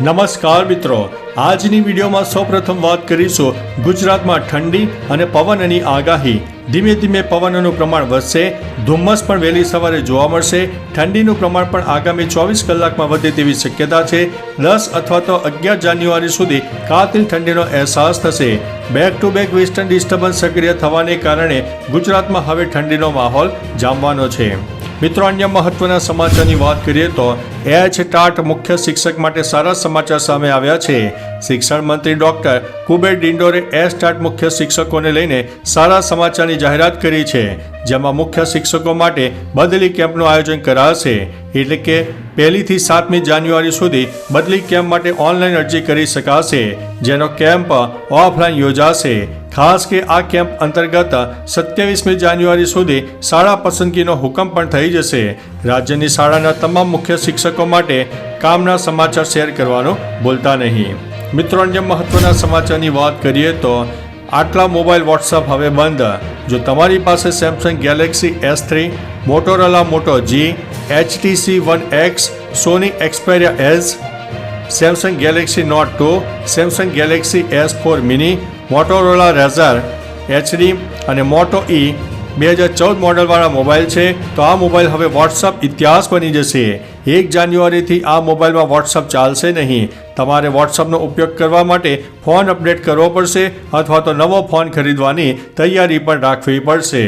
નમસ્કાર મિત્રો, આજની વિડીયોમાં સૌપ્રથમ વાત કરીશું ગુજરાતમાં ઠંડી અને પવનની આગાહી. ધીમે ધીમે પવનનું પ્રમાણ વધશે, ધુમ્મસ પણ વહેલી સવારે જોવા મળશે. ઠંડીનું પ્રમાણ પણ આગામી 24 કલાકમાં વધે તેવી શક્યતા છે. 10 અથવા તો 11 જાન્યુઆરી સુધી કાતિલ ઠંડીનો અહેસાસ થશે. Back to back western disturbance સક્રિય થવાને કારણે ગુજરાતમાં હવે ઠંડીનો માહોલ જામવાનો છે. મિત્રો, અન્ય મહત્વના સમાચારની વાત કરીએ તો ટાટ મુખ્ય શિક્ષક માટે સારા સમાચાર સામે આવ્યા છે. શિક્ષણ મંત્રી ડોક્ટર કુબેર ડિંડોરે ટાટ મુખ્ય શિક્ષકોને લઈને સારા સમાચારની જાહેરાત કરી છે, જેમાં મુખ્ય શિક્ષકો માટે બદલી કેમ્પનું આયોજન કરાશે. એટલે કે 1 થી 7 જાન્યુઆરી સુધી બદલી કેમ્પ માટે ઓનલાઈન અરજી કરી શકાશે, જેનો કેમ્પ ઓફલાઈન યોજાશે. ખાસ કે આ કેમ્પ અંતર્ગત 27 જાન્યુઆરી સુધી શાળા પસંદગીનો હુકમ પણ થઈ જશે. રાજ્યની શાળાના તમામ મુખ્ય શિક્ષકો માટે કામના સમાચાર શેર કરવાનું ભૂલતા નહીં. મિત્રો, અન્ય મહત્વના સમાચારની વાત કરીએ તો આટલા મોબાઈલ વોટ્સઅપ હવે બંધ. જો તમારી પાસે Samsung Galaxy S3, Motorola Moto G, HTC One X, Sony Xperia S, Samsung Galaxy Note 2, Samsung Galaxy S4 mini, Motorola Razr HD અને મોટો E 2014 મોડલવાળા મોબાઈલ છે, તો આ મોબાઈલ હવે વોટ્સઅપ ઇતિહાસ બની જશે. 1 જાન્યુઆરીથી આ મોબાઈલમાં વોટ્સઅપ ચાલશે નહીં. તમારે વોટ્સઅપનો ઉપયોગ કરવા માટે ફોન અપડેટ કરવો પડશે અથવા તો નવો ફોન ખરીદવાની તૈયારી પણ રાખવી પડશે.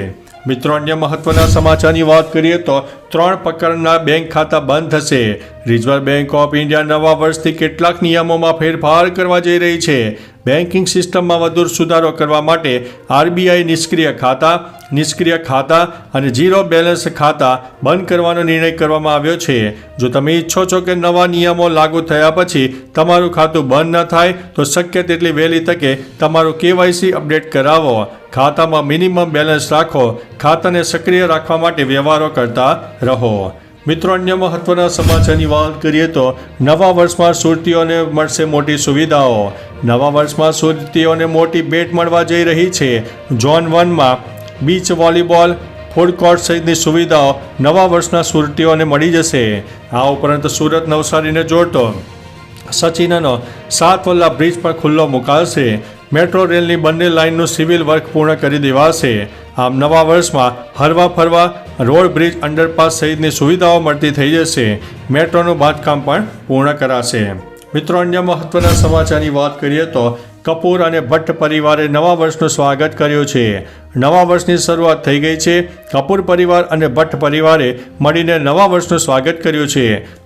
મિત્રો, અન્ય મહત્વના સમાચારની વાત કરીએ તો 3 પ્રકારના બેંક ખાતા બંધ થશે. રિઝર્વ બેંક ઓફ ઇન્ડિયા નવા વર્ષથી કેટલાક નિયમોમાં ફેરફાર કરવા જઈ રહી છે. બેન્કિંગ સિસ્ટમમાં વધુ સુધારો કરવા માટે RBI નિષ્ક્રિય ખાતા અને ઝીરો બેલેન્સ ખાતા બંધ કરવાનો નિર્ણય કરવામાં આવ્યો છે. જો તમે ઈચ્છો છો કે નવા નિયમો લાગુ થયા પછી તમારું ખાતું બંધ ન થાય તો શક્ય તેટલી વહેલી તકે તમારું KYC અપડેટ કરાવો. ખાતામાં મિનિમમ બેલેન્સ રાખો. ખાતાને સક્રિય રાખવા માટે વ્યવહારો કરતા રહો. મિત્રો, અન્ય મહત્વના સમાચારની વાત કરીએ તો નવા વર્ષમાં સુરતીઓને મળશે મોટી સુવિધાઓ. નવા વર્ષમાં સુરતીઓને મોટી ભેટ મળવા જઈ રહી છે. ઝોન 1માં બીચ વોલીબોલ, ફૂડ કોર્ટ સહિતની સુવિધાઓ નવા વર્ષના સુરતીઓને મળી જશે. આ ઉપરાંત સુરત નવસારીને જોડતો સચિનનો 7 વલ્લા બ્રિજ પણ ખુલ્લો મુકાશે. મેટ્રો રેલની બંને લાઇનનું સિવિલ વર્ક પૂર્ણ કરી દેવાશે. આમ નવા વર્ષમાં હરવા ફરવા, રોડ, બ્રિજ, અંડરપાસ સહિતની સુવિધાઓ મળતી થઈ જશે. મેટ્રોનું બાંધકામ પણ પૂર્ણ કરાશે. મિત્રો, અન્ય મહત્વના સમાચારની વાત કરીએ તો કપૂર અને ભટ્ટ પરિવારે નવા વર્ષનું સ્વાગત કર્યું છે. નવા વર્ષની શરૂઆત થઈ ગઈ છે. કપૂર પરિવાર અને ભટ્ટ પરિવારે મળીને નવા વર્ષનું સ્વાગત કર્યું છે.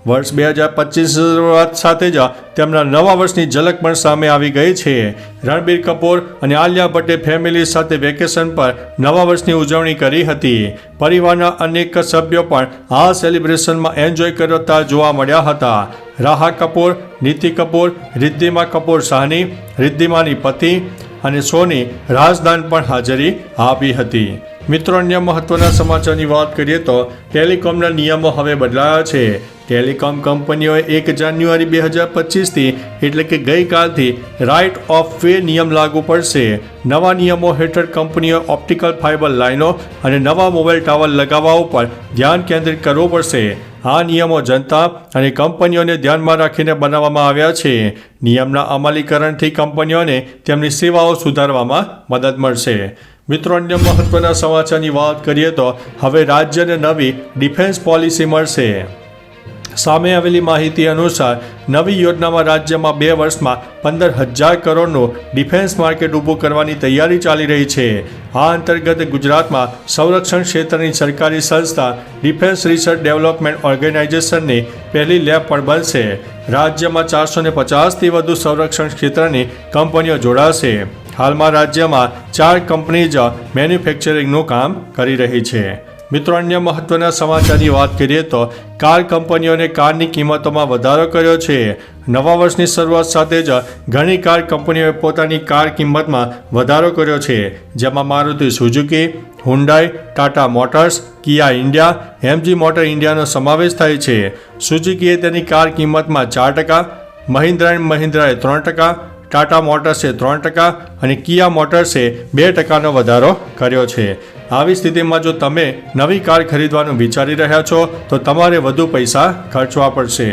વર્ષ 2025 શરૂઆત સાથે જ તેમના નવા વર્ષની ઝલક પણ સામે આવી ગઈ છે. રણબીર કપૂર અને આલિયા ભટ્ટે ફેમિલી સાથે વેકેશન પર નવા વર્ષની ઉજવણી કરી હતી. પરિવારના અનેક સભ્યો પણ આ સેલિબ્રેશનમાં એન્જોય કરતા જોવા મળ્યા હતા. રાહા કપૂર, નીતિ કપૂર, રિદ્ધિમા કપૂર સાહની, રિદ્ધિમાની પતિ અને સોની રાજદાન પણ હાજરી આપી હતી. મિત્રો, અન્ય મહત્વના સમાચારની વાત કરીએ તો ટેલિકોમના નિયમો હવે બદલાયા છે. ટેલિકોમ કંપનીઓએ 1 જાન્યુઆરી 2025થી એટલે કે ગઈકાલથી રાઇટ ઓફ વે નિયમ લાગુ પડશે. નવા નિયમો હેઠળ કંપનીઓ ઓપ્ટિકલ ફાઇબર લાઇનો અને નવા મોબાઈલ ટાવર લગાવવા ઉપર ધ્યાન કેન્દ્રિત કરવું પડશે. આ નિયમો જનતા અને કંપનીઓને ધ્યાનમાં રાખીને બનાવવામાં આવ્યા છે. નિયમના અમલીકરણથી કંપનીઓને તેમની સેવાઓ સુધારવામાં મદદ મળશે. મિત્રો, અન્ય મહત્વના સમાચારની વાત કરીએ તો હવે રાજ્યને નવી ડિફેન્સ પોલિસી મળશે. સામે આવેલી માહિતી અનુસાર નવી યોજનામાં રાજ્યમાં 2 વર્ષમાં 15,000 કરોડનું ડિફેન્સ માર્કેટ ઊભું કરવાની તૈયારી ચાલી રહી છે. આ અંતર્ગત ગુજરાતમાં સંરક્ષણ ક્ષેત્રની સરકારી સંસ્થા ડિફેન્સ રિસર્ચ ડેવલપમેન્ટ ઓર્ગેનાઇઝેશનની પહેલી લેબ પણ બનશે. રાજ્યમાં 450થી વધુ સંરક્ષણ ક્ષેત્રની કંપનીઓ જોડાશે. હાલમાં રાજ્યમાં 4 કંપની જ મેન્યુફેક્ચરિંગનું કામ કરી રહી છે. મિત્રો, અન્ય મહત્વના સમાચારની વાત કરીએ તો કાર કંપનીઓને કારની કિંમતોમાં વધારો કર્યો છે. નવા વર્ષની શરૂઆત સાથે જ ઘણી કાર કંપનીઓએ પોતાની કાર કિંમતમાં વધારો કર્યો છે, જેમાં Maruti Suzuki, Hyundai, Tata Motors, Kia India, MG motor ઇન્ડિયાનો સમાવેશ થાય છે. સુઝુકીએ તેની કાર કિંમતમાં 4%, મહિન્દ્રા એન્ડ મહિન્દ્રાએ 3%, ટાટા મોટર્સે 3% અને કિયા મોટર્સે 2%નો વધારો કર્યો છે. આવી સ્થિતિમાં જો તમે નવી કાર ખરીદવાનું વિચારી રહ્યા છો તો તમારે વધુ પૈસા ખર્ચવા પડશે.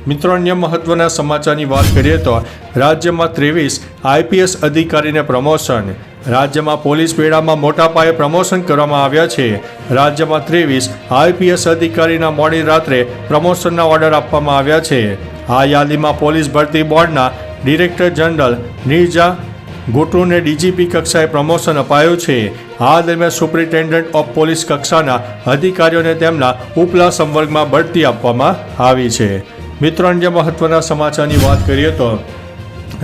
મિત્રો અન્ય મહત્વના સમાચારની વાત કરીએ તો રાજ્યમાં 23 આઈપીએસ અધિકારીને પ્રમોશન. રાજ્યમાં પોલીસ બેડામાં મોટા પાયે પ્રમોશન કરવામાં આવ્યા છે. રાજ્યમાં 23 આઈપીએસ અધિકારીના મોડી રાત્રે પ્રમોશનના ઓર્ડર આપવામાં આવ્યા છે. આ યાદીમાં પોલીસ ભરતી બોર્ડના ડિરેક્ટર જનરલ નીરજા ગોટુને ડીજીપી કક્ષાએ પ્રમોશન અપાયું છે. આ દરમિયાન સુપ્રિન્ટેન્ડન્ટ ઓફ પોલીસ કક્ષાના અધિકારીઓને તેમના ઉપલા સંવર્ગમાં બઢતી આપવામાં આવી છે. મિત્રો અન્ય મહત્વના સમાચારની વાત કરીએ તો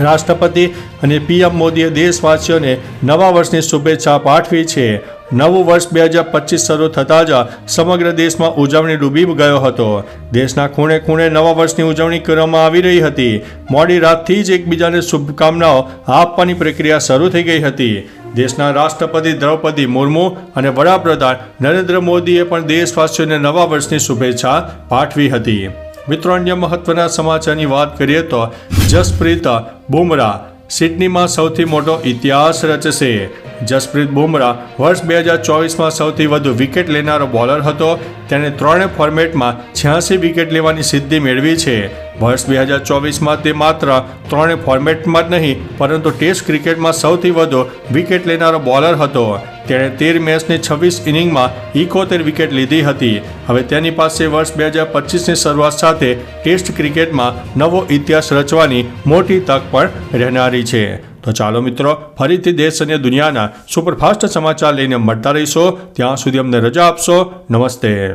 રાષ્ટ્રપતિ અને પીએમ મોદીએ દેશવાસીઓને નવા વર્ષની શુભેચ્છા પાઠવી છે. નવું વર્ષ 2025 શરૂ થતાં જ સમગ્ર દેશમાં ઉજવણી ડૂબી ગયો હતો. દેશના ખૂણે ખૂણે નવા વર્ષની ઉજવણી કરવામાં આવી રહી હતી. મોડી રાતથી જ એકબીજાને શુભકામનાઓ આપવાની પ્રક્રિયા શરૂ થઈ ગઈ હતી. દેશના રાષ્ટ્રપતિ દ્રૌપદી મુર્મુ અને વડાપ્રધાન નરેન્દ્ર મોદીએ પણ દેશવાસીઓને નવા વર્ષની શુભેચ્છા પાઠવી હતી. મિત્રો અન્ય મહત્વના સમાચારની વાત કરીએ તો જસપ્રીત બુમરાહ સિડનીમાં સૌથી મોટો ઇતિહાસ રચશે. જસપ્રીત બુમરાહ વર્ષ 2024માં સૌથી વધુ વિકેટ લેનારો બોલર હતો. તેણે ત્રણેય ફોર્મેટમાં 86 વિકેટ લેવાની સિદ્ધિ મેળવી છે. વર્ષ 2024માં તે માત્ર ત્રણેય ફોર્મેટમાં જ નહીં પરંતુ ટેસ્ટ ક્રિકેટમાં સૌથી વધુ વિકેટ લેનારો બોલર હતો. તેણે 13 મેચની 26 ઇનિંગમાં 71 વિકેટ લીધી હતી. હવે તેની પાસે વર્ષ 2025ની શરૂઆત સાથે ટેસ્ટ ક્રિકેટમાં નવો ઇતિહાસ રચવાની મોટી તક પણ રહેનારી છે. તો ચાલો મિત્રો, ફરીથી દેશ અને દુનિયાના સુપરફાસ્ટ સમાચાર લઈને મળતા રહીશો. ત્યાં સુધી અમને રજા આપશો. નમસ્તે.